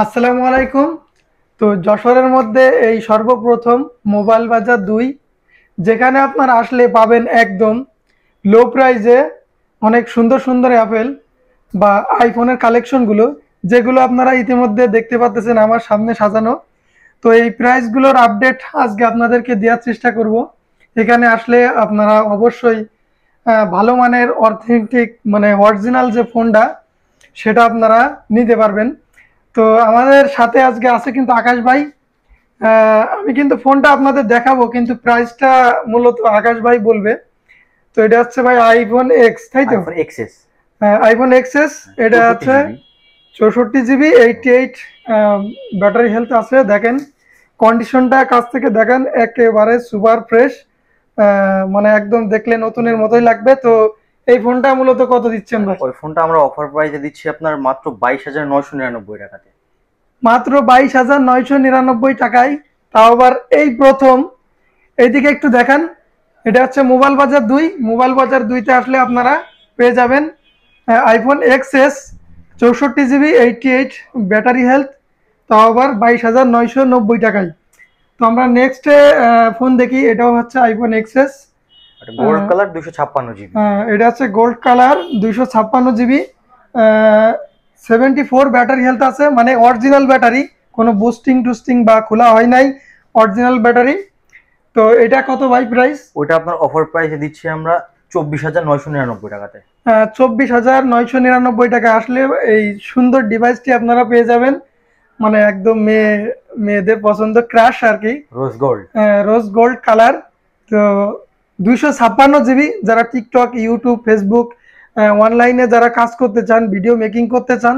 আসসালামু আলাইকুম। তো যশোরের মধ্যে এই সর্বপ্রথম মোবাইল বাজার ২, যেখানে আপনারা আসলে পাবেন একদম লো প্রাইসে অনেক সুন্দর সুন্দর অ্যাপেল বা আইফোনের কালেকশনগুলো, যেগুলো আপনারা ইতিমধ্যে দেখতে পাচ্ছেন আমার সামনে সাজানো। তো এই প্রাইসগুলোর আপডেট আজকে আপনাদেরকে দেওয়ার চেষ্টা করব। এখানে আসলে আপনারা অবশ্যই ভালো মানের অথেন্টিক মানে অরিজিনাল যে ফোনটা সেটা আপনারা নিতে পারবেন। তো আমাদের সাথে আজকে আছে কিন্তু আকাশ ভাই। আমি কিন্তু ফোনটা আপনাদের দেখাবো, কিন্তু প্রাইসটা মূলত আকাশ ভাই বলবে। তো এটা হচ্ছে ভাই আইফোন এক্স, তাই তো? IPhone XS iPhone XS. এটা 64 আছে জিবি 64 জিবি, 88 ব্যাটারি হেলথ আছে। দেখেন কন্ডিশনটা কাছ থেকে দেখেন, একেবারে সুপার ফ্রেশ, মানে একদম দেখলে নতুনের মতোই লাগবে। তো এই ফোনটা মূলত কত দিচ্ছেন ভাই? ওই ফোনটা আমরা অফার প্রাইসে দিচ্ছি আপনার মাত্র 22,999 টাকাতে। মাত্র 22,999 টাকায়, তাও আবার এই প্রথম। এইদিকে একটু দেখান, এটা হচ্ছে মোবাইল বাজার ২। মোবাইল বাজার ২তে আসলে আপনারা পেয়ে যাবেন iPhone XS 64 GB, 88 battery health, তাও আবার 22,990 টাকায়। তো আমরা নেক্সট ফোন দেখি, এটাও হচ্ছে iPhone XS. Gold colour 256 GB. এটা হচ্ছে gold colour 256 GB, 74 battery health আছে, মানে অরিজিনাল ব্যাটারি, কোনো বুস্টিং টুস্টিং বা খোলা হয় নাই, অরিজিনাল ব্যাটারি। তো এটা কত ভাই প্রাইস? ওইটা আপনার অফার প্রাইসে দিচ্ছি আমরা 24,999 টাকাতে। 24,999 টাকা আসলে এই সুন্দর ডিভাইসটি আপনারা পেয়ে যাবেন। মানে একদম মেয়েদের পছন্দ ক্রাশ আর কি, rose gold. Rose gold colour. তো 256 জিবি, যারা টিকটক, ইউটিউব, ফেসবুক, অনলাইনে যারা কাজ করতে চান, ভিডিও মেকিং করতে চান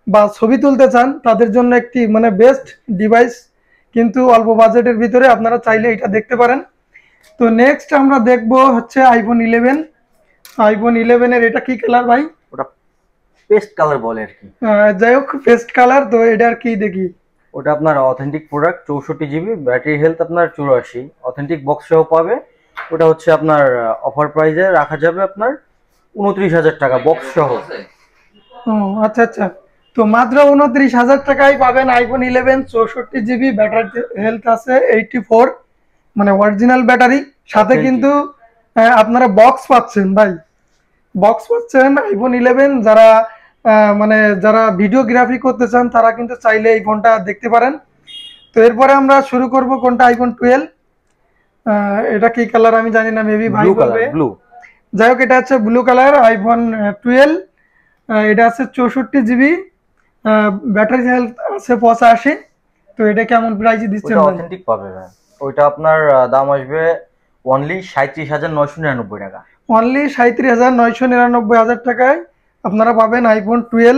বা ছবি তুলতে চান, তাদের জন্য একটি মানে বেস্ট ডিভাইস। কিন্তু অল্প বাজেটের ভিতরে আপনারা চাইলে এটা দেখতে পারেন। তো নেক্সট আমরা দেখবো হচ্ছে আইফোন 11। আইফোন 11-এর এটা কি কালার ভাই? ওটা পেস্ট কালার বলে আর কি। যাই হোক, পেস্ট কালার। তো এটার কি দেখি? ওটা আপনার authentic product, 64 GB, battery health আপনার 84, অথেন্টিক বক্স সহ পাবে। ওটা হচ্ছে আপনার অফার প্রাইসে রাখা যাবে আপনার 29,000 টাকা বক্স সহ। ও আচ্ছা আচ্ছা। তো মাত্র 29,000 টাকায় পাবেন আইফোন 11, 64 জিবি, ব্যাটারি হেলথ আছে 84, মানে অরিজিনাল ব্যাটারি সাথে। কিন্তু আপনারা বক্স পাচ্ছেন ভাই, বক্স পাচ্ছেন আইফোন 11। যারা মানে যারা ভিডিওগ্রাফি করতে চান তারা কিন্তু চাইলে এই ফোনটা দেখতে পারেন। তো এরপরে আমরা শুরু করব কোনটা, আইফোন 12। এটা কি কালার আমি জানি না, মেবি ভাই ব্লু কালার, বলবে। ব্লু। যাই হোক, এটা হচ্ছে ব্লু কালার আইফোন 12। এটা আছে 64 জিবি, ব্যাটারি হেলথ আছে 85। তো এটা কেমন প্রাইসে দিচ্ছেন ওটা ভাই? অথেন্টিক পাবে ভাই। ওইটা আপনার দাম আসবে অনলি 37,999 টাকা। অনলি 37,999 টাকায় আপনারা পাবেন আইফোন 12।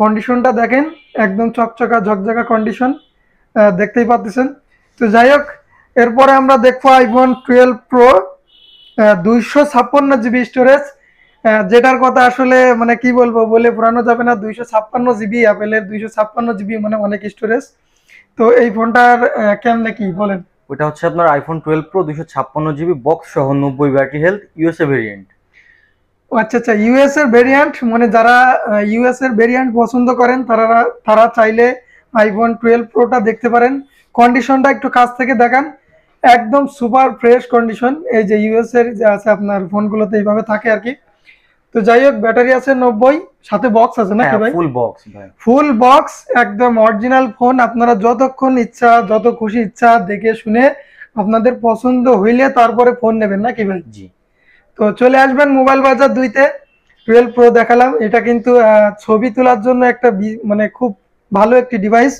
কন্ডিশনটা দেখেন, একদম চকচকা ঝকঝকা কন্ডিশন, দেখতেই পাচ্ছেন। তো যাই হোক, এরপরে আমরা দেখবো আইফোন 12 প্রো, 256 জিবি স্টোরেজ, যেটার কথা আসলে মানে কি বলবো, বলে পুরানো যাবে না। 256 জিবি, অ্যাপেলের 256 জিবি মানে অনেক স্টোরেজ। তো এই ফোনটার কেমনে কি বলেন? ওটা হচ্ছে আপনার আইফোন 12 প্রো 256 জিবি বক্স সহ 90 ব্যাটারি হেলথ, ইউএসএ ভেরিয়েন্ট। আচ্ছা আচ্ছা, ইউএস এর ভেরিয়েন্ট, মানে যারা ইউএস এর ভেরিয়েন্ট পছন্দ করেন তারা তারা চাইলে আইফোন 12 প্রোটা দেখতে পারেন। কন্ডিশনটা একটু কাছ থেকে দেখান, একদম সুপার ফ্রেশ কন্ডিশন। এই যে ইউএস এর যে আছে আপনার ফোনগুলোতে এইভাবে থাকে আর কি। তো যাই হোক, ব্যাটারি আছে 90, সাথে বক্স আছে নাকি হ্যাঁ, ভাই? ফুল বক্স ভাই। ফুল বক্স, একদম অরিজিনাল ফোন। আপনারা যতক্ষণ ইচ্ছা, যত খুশি ইচ্ছা দেখে শুনে আপনাদের পছন্দ হইলে তারপরে ফোন নেবেন নাকি ভাই? জি। তো চলে আসবেন মোবাইল বাজার ২তে। 12 প্রো দেখালাম, এটা কিন্তু ছবি তোলার জন্য একটা মানে খুব ভালো একটি ডিভাইস।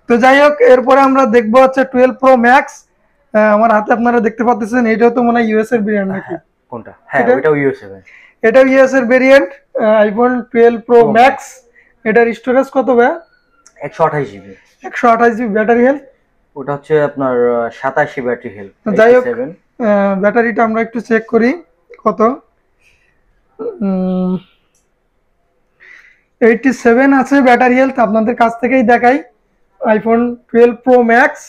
তো যাই হোক, এরপরে আমরা দেখবো হচ্ছে 12 প্রো ম্যাক্স। আমার হাতে আপনারা দেখতে পাচ্ছেন, এটাও তো মনে হয় ইউএস এর ভেরিয়েন্ট নাকি? হ্যাঁ, কোনটা? হ্যাঁ, এটা ওইটাও ইউএসএ ভাই। এটাও ইউএস এর ভেরিয়েন্ট, আইফোন 12 প্রো ম্যাক্স। এটার স্টোরেজ কত ভাই? 128 জিবি। 128 GB battery health. ওটা হচ্ছে আপনার 87 ব্যাটারি হেলথ, যাই হোক, 87। ব্যাটারিটা আমরা একটু চেক করি কত। 87 আছে ব্যাটারি হেলথ, আপনাদের কাছ থেকেই দেখাই। আইফোন 12 প্রো ম্যাক্স,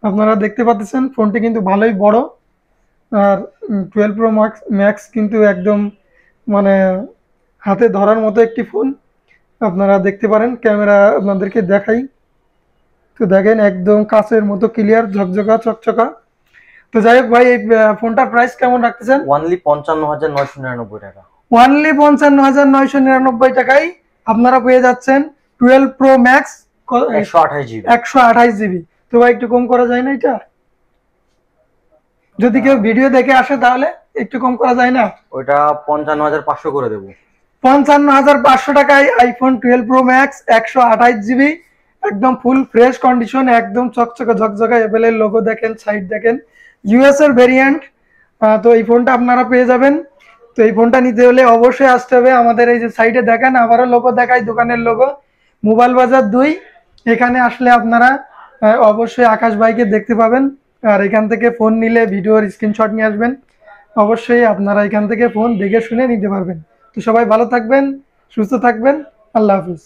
আপনারা দেখতে পাচ্ছেন ফোনটি কিন্তু ভালোই বড়। আর 12 প্রো ম্যাক্স কিন্তু একদম মানে হাতে ধরার মতো একটি ফোন। আপনারা দেখতে পারেন, ক্যামেরা আপনাদেরকে দেখাই। তো দেখেন একদম কাচের মতো ক্লিয়ার, ঝকঝকা চকচকা। তো যাই হোক ভাই, এই ফোনটার প্রাইস কেমন রাখতেছেন? ওয়ানলি 55,999 টাকা। ওয়ানলি 55,999 টাকায় আপনারা পেয়ে যাচ্ছেন 12 প্রো ম্যাক্স 128 জিবি। 128 জিবি। তো ভাই একটু কম করা যায় না এটা? যদি কেউ ভিডিও দেখে আসে তাহলে একটু কম করা যায় না? ওইটা 55,500 করে দেবো। 55,500 টাকায় আইফোন 12 প্রো ম্যাক্স 128 জিবি, একদম ফুল ফ্রেশ কন্ডিশন, একদম চকচকে ঝকঝকা। অ্যাপেলের লোগো দেখেন, সাইড দেখেন, ইউএস এর ভেরিয়েন্ট। তো এই ফোনটা আপনারা পেয়ে যাবেন। তো এই ফোনটা নিতে হলে অবশ্যই আসতে হবে আমাদের এই যে সাইডে দেখেন, আবারও লোগো দেখাই, দোকানের লোগো মোবাইল বাজার 2। এখানে আসলে আপনারা অবশ্যই আকাশ ভাইকে দেখতে পাবেন। আর এখান থেকে ফোন নিলে ভিডিওর স্ক্রিনশট নিয়ে আসবেন, অবশ্যই আপনারা এখান থেকে ফোন দেখে শুনে নিতে পারবেন। তো সবাই ভালো থাকবেন, সুস্থ থাকবেন, আল্লাহ হাফিজ।